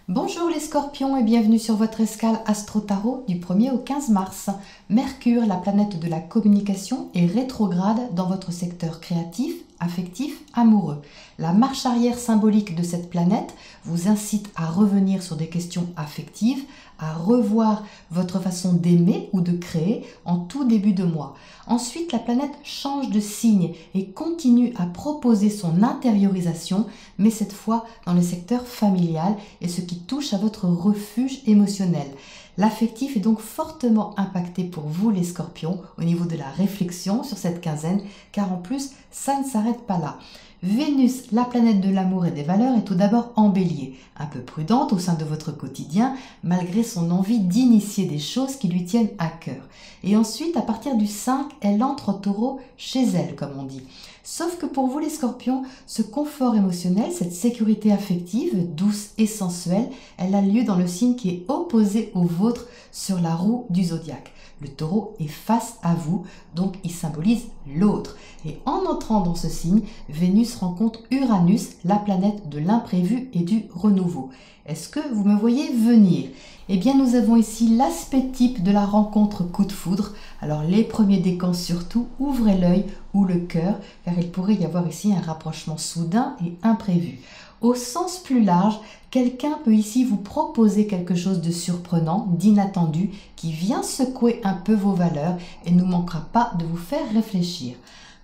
Bonjour les scorpions et bienvenue sur votre escale Astro Tarot du 1er au 15 mars. Mercure, la planète de la communication, est rétrograde dans votre secteur créatif, affectif, amoureux. La marche arrière symbolique de cette planète vous incite à revenir sur des questions affectives, à revoir votre façon d'aimer ou de créer en tout début de mois. Ensuite, la planète change de signe et continue à proposer son intériorisation, mais cette fois dans le secteur familial et ce qui touche à votre refuge émotionnel. L'affectif est donc fortement impacté pour vous les scorpions au niveau de la réflexion sur cette quinzaine, car en plus, ça ne s'arrête pas là. Vénus, la planète de l'amour et des valeurs, est tout d'abord en bélier, un peu prudente au sein de votre quotidien, malgré son envie d'initier des choses qui lui tiennent à cœur. Et ensuite, à partir du 5, elle entre en taureau chez elle, comme on dit. Sauf que pour vous les scorpions, ce confort émotionnel, cette sécurité affective, douce et sensuelle, elle a lieu dans le signe qui est opposé au vôtre sur la roue du zodiaque. Le taureau est face à vous, donc il symbolise l'autre. Et en entrant dans ce signe, Vénus rencontre Uranus, la planète de l'imprévu et du renouveau. Est-ce que vous me voyez venir? Eh bien, nous avons ici l'aspect type de la rencontre coup de foudre. Alors, les premiers décans surtout, ouvrez l'œil ou le cœur, car il pourrait y avoir ici un rapprochement soudain et imprévu. Au sens plus large, quelqu'un peut ici vous proposer quelque chose de surprenant, d'inattendu, qui vient secouer un peu vos valeurs et ne manquera pas de vous faire réfléchir.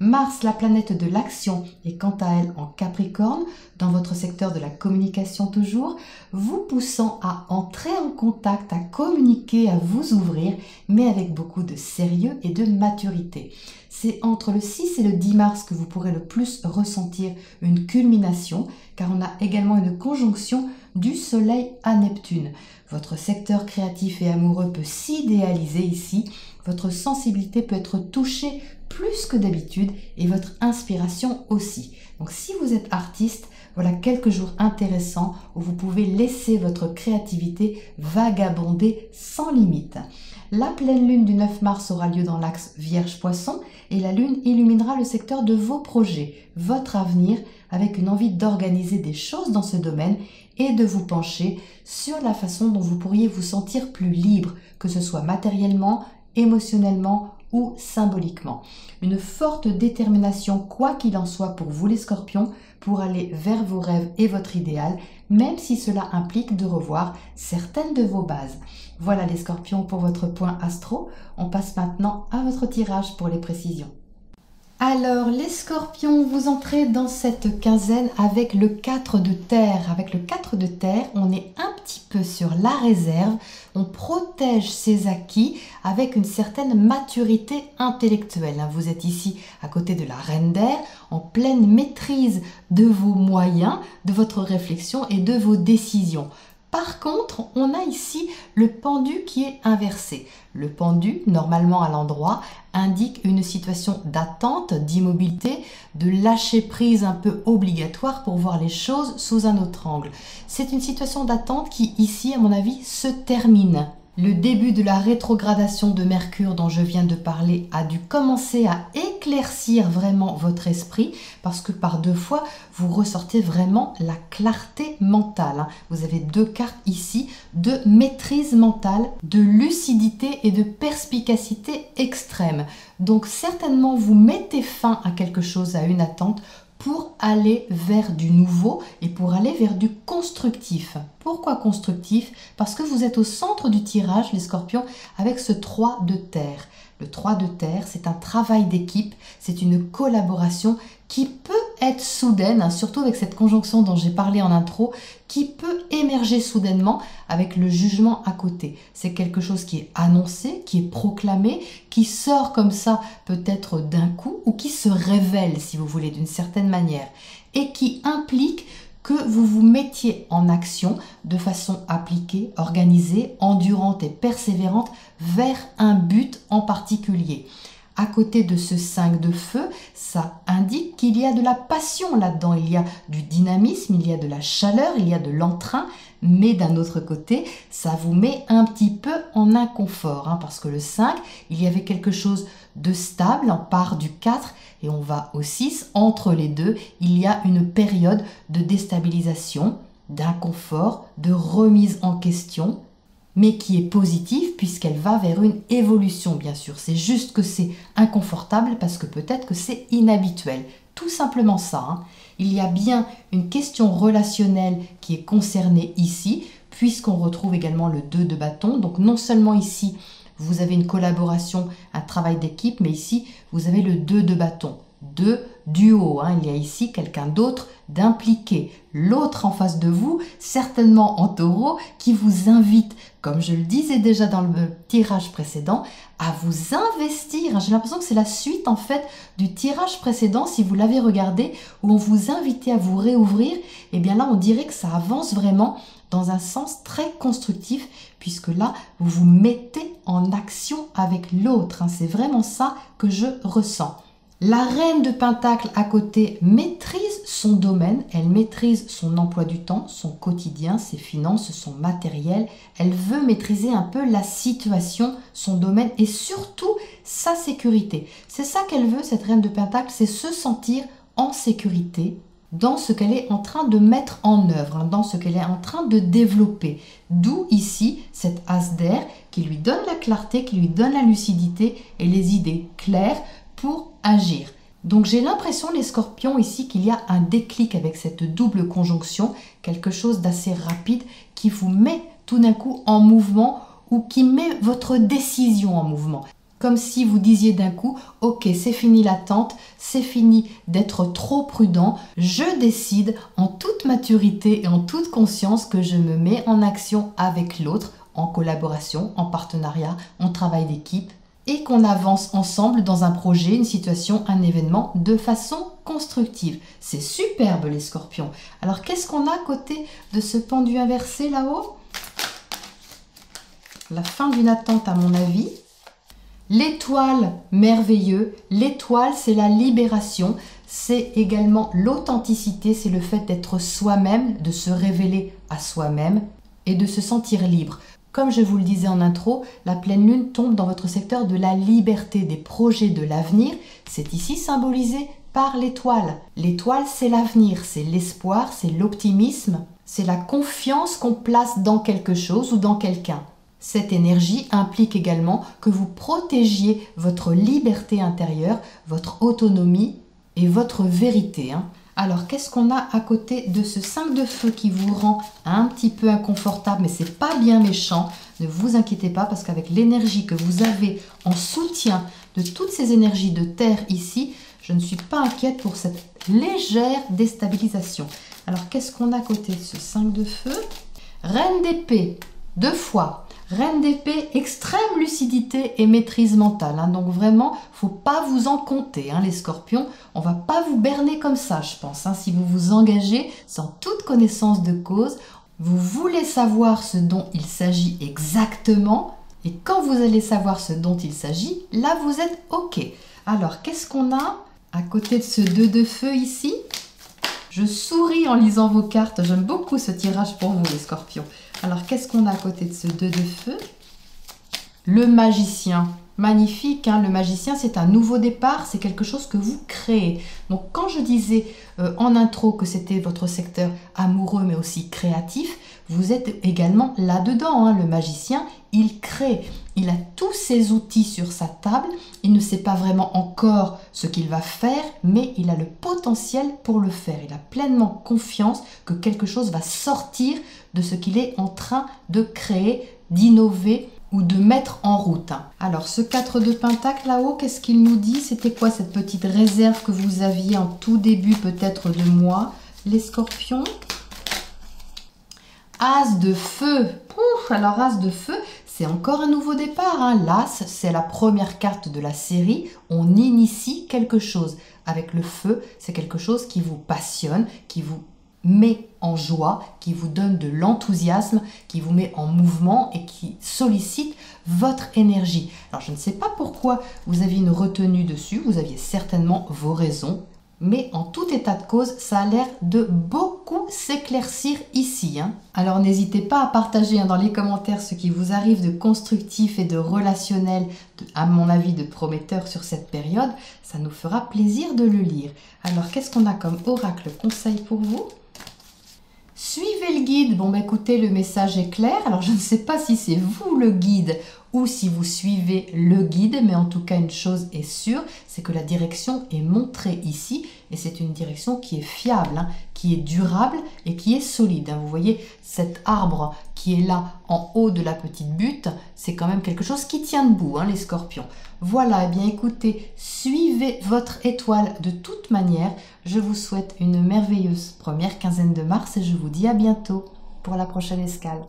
Mars, la planète de l'action, est quant à elle en Capricorne, dans votre secteur de la communication toujours, vous poussant à entrer en contact, à communiquer, à vous ouvrir, mais avec beaucoup de sérieux et de maturité. C'est entre le 6 et le 10 mars que vous pourrez le plus ressentir une culmination, car on a également une conjonction du Soleil à Neptune. Votre secteur créatif et amoureux peut s'idéaliser ici, votre sensibilité peut être touchée plus que d'habitude et votre inspiration aussi. Donc si vous êtes artiste, voilà quelques jours intéressants où vous pouvez laisser votre créativité vagabonder sans limite. La pleine lune du 9 mars aura lieu dans l'axe Vierge-Poisson et la lune illuminera le secteur de vos projets, votre avenir, avec une envie d'organiser des choses dans ce domaine et de vous pencher sur la façon dont vous pourriez vous sentir plus libre, que ce soit matériellement, émotionnellement ou symboliquement. Une forte détermination, quoi qu'il en soit pour vous les scorpions, pour aller vers vos rêves et votre idéal, même si cela implique de revoir certaines de vos bases. Voilà les scorpions pour votre point astro. On passe maintenant à votre tirage pour les précisions. Alors les scorpions, vous entrez dans cette quinzaine avec le 4 de terre. Avec le 4 de terre, on est un petit peu sur la réserve. On protège ses acquis avec une certaine maturité intellectuelle. Vous êtes ici à côté de la reine d'air, en pleine maîtrise de vos moyens, de votre réflexion et de vos décisions. Par contre, on a ici le pendu qui est inversé. Le pendu, normalement à l'endroit, indique une situation d'attente, d'immobilité, de lâcher prise un peu obligatoire pour voir les choses sous un autre angle. C'est une situation d'attente qui, ici, à mon avis, se termine. Le début de la rétrogradation de Mercure dont je viens de parler a dû commencer à éclaircir vraiment votre esprit parce que par deux fois, vous ressortez vraiment la clarté mentale. Vous avez deux cartes ici de maîtrise mentale, de lucidité et de perspicacité extrême. Donc certainement, vous mettez fin à quelque chose, à une attente, pour aller vers du nouveau et pour aller vers du constructif. Pourquoi constructif? Parce que vous êtes au centre du tirage, les scorpions, avec ce 3 de terre. Le 3 de terre, c'est un travail d'équipe, c'est une collaboration qui peut être soudaine, surtout avec cette conjonction dont j'ai parlé en intro, qui peut émerger soudainement avec le jugement à côté. C'est quelque chose qui est annoncé, qui est proclamé, qui sort comme ça peut-être d'un coup ou qui se révèle, si vous voulez, d'une certaine manière et qui implique que vous vous mettiez en action de façon appliquée, organisée, endurante et persévérante vers un but en particulier. À côté de ce 5 de feu, ça indique qu'il y a de la passion là-dedans, il y a du dynamisme, il y a de la chaleur, il y a de l'entrain, mais d'un autre côté, ça vous met un petit peu en inconfort, parce que le 5, il y avait quelque chose de stable, on part du 4 et on va au 6, entre les deux, il y a une période de déstabilisation, d'inconfort, de remise en question, mais qui est positive puisqu'elle va vers une évolution, bien sûr. C'est juste que c'est inconfortable parce que peut-être que c'est inhabituel. Tout simplement ça, hein. Il y a bien une question relationnelle qui est concernée ici, puisqu'on retrouve également le 2 de bâton. Donc non seulement ici, vous avez une collaboration, un travail d'équipe, mais ici, vous avez le 2 de bâton. 2 duo, hein. Il y a ici quelqu'un d'autre d'impliqué. L'autre en face de vous, certainement en taureau, qui vous invite, comme je le disais déjà dans le tirage précédent, à vous investir. J'ai l'impression que c'est la suite en fait du tirage précédent, si vous l'avez regardé, où on vous invitait à vous réouvrir. Et bien là, on dirait que ça avance vraiment dans un sens très constructif, puisque là, vous vous mettez en action avec l'autre, hein. C'est vraiment ça que je ressens. La reine de Pentacle à côté maîtrise son domaine, elle maîtrise son emploi du temps, son quotidien, ses finances, son matériel. Elle veut maîtriser un peu la situation, son domaine et surtout sa sécurité. C'est ça qu'elle veut, cette reine de Pentacle, c'est se sentir en sécurité dans ce qu'elle est en train de mettre en œuvre, hein, dans ce qu'elle est en train de développer. D'où ici cette as d'air qui lui donne la clarté, qui lui donne la lucidité et les idées claires pour agir. Donc j'ai l'impression, les scorpions, ici, qu'il y a un déclic avec cette double conjonction, quelque chose d'assez rapide qui vous met tout d'un coup en mouvement ou qui met votre décision en mouvement. Comme si vous disiez d'un coup, ok, c'est fini l'attente, c'est fini d'être trop prudent, je décide en toute maturité et en toute conscience que je me mets en action avec l'autre, en collaboration, en partenariat, en travail d'équipe, et qu'on avance ensemble dans un projet, une situation, un événement de façon constructive. C'est superbe les scorpions. Alors qu'est-ce qu'on a à côté de ce pendu inversé là-haut? La fin d'une attente à mon avis. L'étoile, merveilleux. L'étoile, c'est la libération. C'est également l'authenticité, c'est le fait d'être soi-même, de se révéler à soi-même et de se sentir libre. Comme je vous le disais en intro, la pleine lune tombe dans votre secteur de la liberté, des projets de l'avenir. C'est ici symbolisé par l'étoile. L'étoile, c'est l'avenir, c'est l'espoir, c'est l'optimisme, c'est la confiance qu'on place dans quelque chose ou dans quelqu'un. Cette énergie implique également que vous protégiez votre liberté intérieure, votre autonomie et votre vérité, hein. Alors, qu'est-ce qu'on a à côté de ce 5 de feu qui vous rend un petit peu inconfortable, mais c'est pas bien méchant. Ne vous inquiétez pas parce qu'avec l'énergie que vous avez en soutien de toutes ces énergies de terre ici, je ne suis pas inquiète pour cette légère déstabilisation. Alors, qu'est-ce qu'on a à côté de ce 5 de feu? Reine d'épée, 2 fois. Reine d'épée, extrême lucidité et maîtrise mentale, hein. Donc vraiment, faut pas vous en compter, hein, les scorpions. On va pas vous berner comme ça, je pense, hein. Si vous vous engagez sans toute connaissance de cause, vous voulez savoir ce dont il s'agit exactement. Et quand vous allez savoir ce dont il s'agit, là vous êtes OK. Alors, qu'est-ce qu'on a à côté de ce 2 de feu ici? Je souris en lisant vos cartes. J'aime beaucoup ce tirage pour vous, les scorpions. Alors, qu'est-ce qu'on a à côté de ce 2 de feu? Le magicien. Magnifique, hein? Le magicien, c'est un nouveau départ. C'est quelque chose que vous créez. Donc, quand je disais en intro que c'était votre secteur amoureux, mais aussi créatif, vous êtes également là-dedans, hein? Le magicien, il crée. Il a tous ses outils sur sa table. Il ne sait pas vraiment encore ce qu'il va faire, mais il a le potentiel pour le faire. Il a pleinement confiance que quelque chose va sortir de ce qu'il est en train de créer, d'innover ou de mettre en route. Alors, ce 4 de Pentacle là-haut, qu'est-ce qu'il nous dit? C'était quoi cette petite réserve que vous aviez en tout début peut-être de mois, les scorpions? As de feu. Pouf, alors As de feu, c'est encore un nouveau départ, hein. L'As, c'est la première carte de la série. On initie quelque chose. Avec le feu, c'est quelque chose qui vous passionne, qui vous met en joie, qui vous donne de l'enthousiasme, qui vous met en mouvement et qui sollicite votre énergie. Alors, je ne sais pas pourquoi vous aviez une retenue dessus. Vous aviez certainement vos raisons. Mais en tout état de cause, ça a l'air de beaucoup s'éclaircir ici, hein. Alors n'hésitez pas à partager, hein, dans les commentaires ce qui vous arrive de constructif et de relationnel, à mon avis de prometteur sur cette période. Ça nous fera plaisir de le lire. Alors qu'est-ce qu'on a comme oracle conseil pour vous? Suivez le guide. Bon, bah, écoutez, le message est clair. Alors, je ne sais pas si c'est vous le guide ou si vous suivez le guide, mais en tout cas, une chose est sûre, c'est que la direction est montrée ici et c'est une direction qui est fiable, hein, qui est durable et qui est solide. Hein. Vous voyez, cet arbre qui est là en haut de la petite butte, c'est quand même quelque chose qui tient debout, hein, les scorpions. Voilà, eh bien écoutez, suivez votre étoile de toute manière. Je vous souhaite une merveilleuse première quinzaine de mars et je vous dis à bientôt pour la prochaine escale.